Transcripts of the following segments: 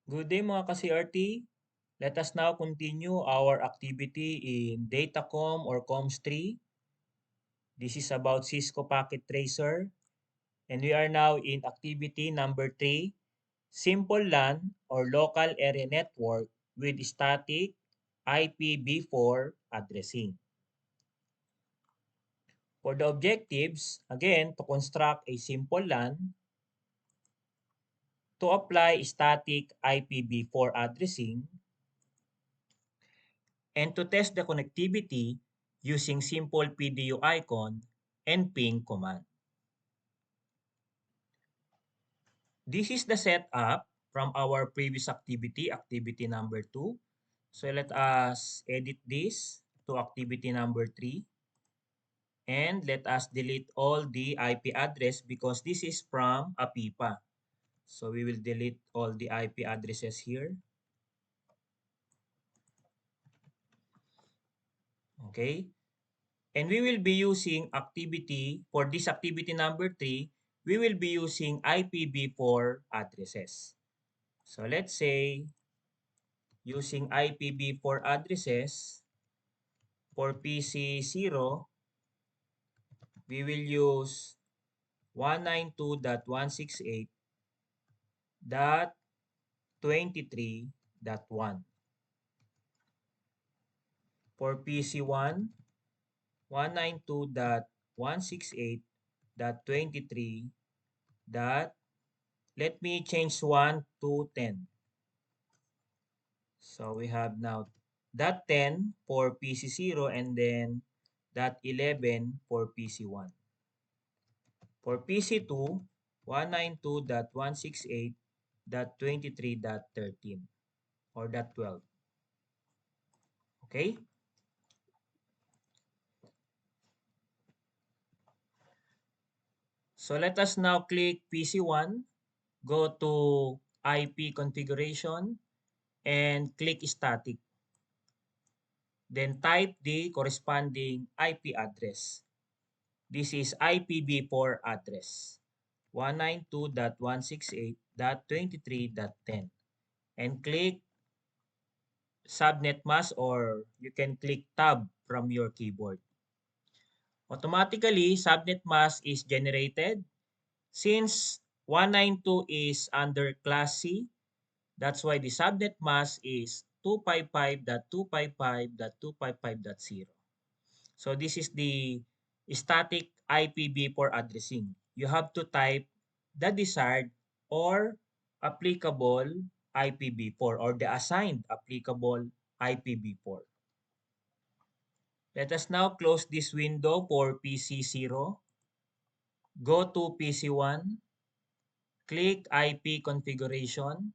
Good day mga ka-CRT. Let us now continue our activity in Datacom or Coms 3. This is about Cisco Packet Tracer. And we are now in activity number 3, Simple LAN or Local Area Network with Static IPv4 addressing. For the objectives, again, to construct a simple LAN, to apply static IPv4 addressing, and to test the connectivity using simple PDU icon and ping command. This is the setup from our previous activity, activity number 2. So let us edit this to activity number 3. And let us delete all the IP address because this is from APIPA. So we will delete all the IP addresses here. Okay. And we will be using activity, for this activity number 3, we will be using IPv4 addresses. So let's say, using IPv4 addresses, for PC0, we will use 192.168.23.1. For PC1, 192.168.23. Let me change 1 to 10. So we have now dot 10 for PC0 and then dot 11 for PC1. For PC2, 192.168.23.13 or dot 12. Okay? So let us now click PC1, go to IP configuration, and click static. Then type the corresponding IP address. This is IPv4 address, 192.168.23.10, and click subnet mask, or you can click tab from your keyboard. Automatically, subnet mask is generated. Since 192 is under class C, that's why the subnet mask is 255.255.255.0. So this is the static IPv4 addressing. You have to type the desired or applicable IPv4 or the assigned applicable IPv4. Let us now close this window for PC0. Go to PC1, click IP configuration,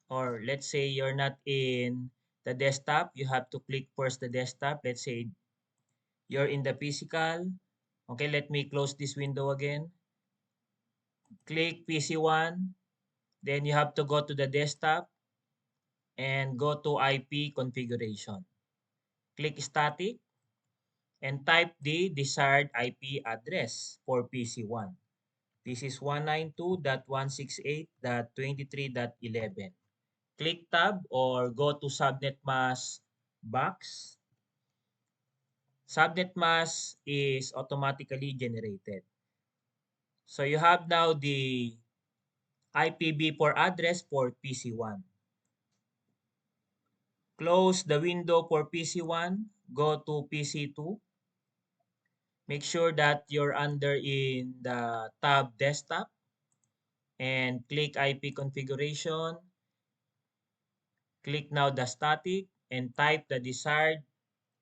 or let's say you're not in the desktop, you have to click first the desktop. Let's say you're in the physical. Okay, let me close this window again. Click PC1, then you have to go to the desktop and go to IP configuration. Click static and type the desired IP address for PC1. This is 192.168.23.11. Click tab or go to subnet mask box. Subnet mask is automatically generated. So you have now the IPv4 address for PC1. Close the window for PC1, go to PC2. Make sure that you're under in the tab desktop and click IP configuration. Click now the static and type the desired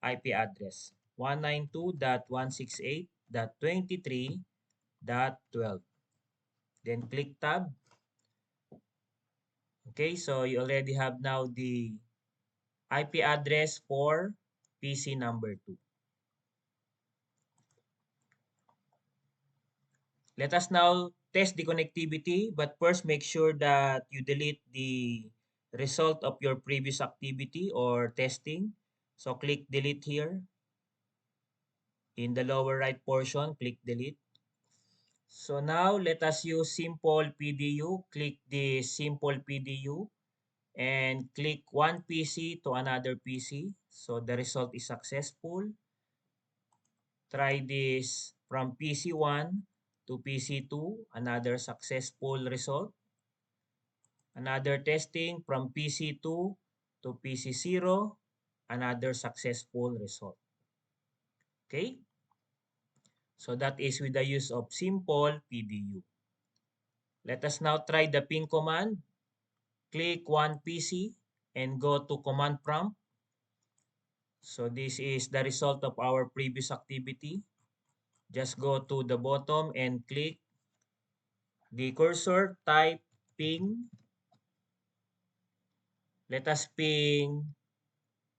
IP address, 192.168.23.12. Then click tab. Okay, so you already have now the IP address for PC number 2. Let us now test the connectivity, but first make sure that you delete the result of your previous activity or testing. So click delete here. In the lower right portion, click delete. So now let us use simple PDU. Click the simple PDU and click one PC to another PC. So the result is successful. Try this from PC1 to PC2, another successful result. Another testing from PC2 to PC0, another successful result. Okay? So that is with the use of simple PDU. Let us now try the ping command. Click one PC and go to command prompt. So this is the result of our previous activity. Just go to the bottom and click the cursor, type ping. Let us ping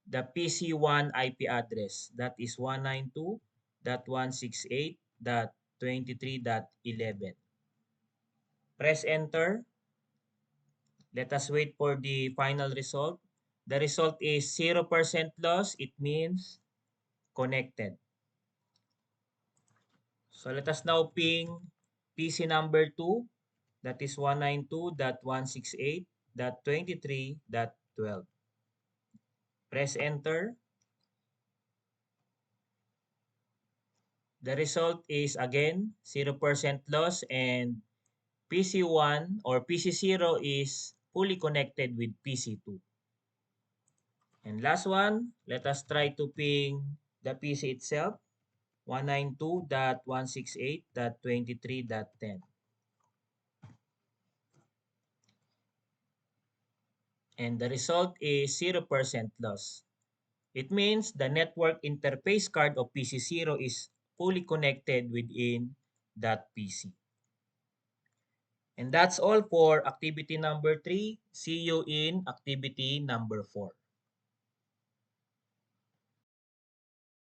the PC1 IP address. That is 192.168.23.11. Press enter. Let us wait for the final result. The result is 0% loss. It means connected. So let us now ping PC number 2. That is 192.168.23.12. Press enter. The result is again 0% loss and PC1 or PC0 is fully connected with PC2. And last one, let us try to ping the PC itself, 192.168.23.10. And the result is 0% loss. It means the network interface card of PC0 is fully connected within that PC. And that's all for activity number 3. See you in activity number 4.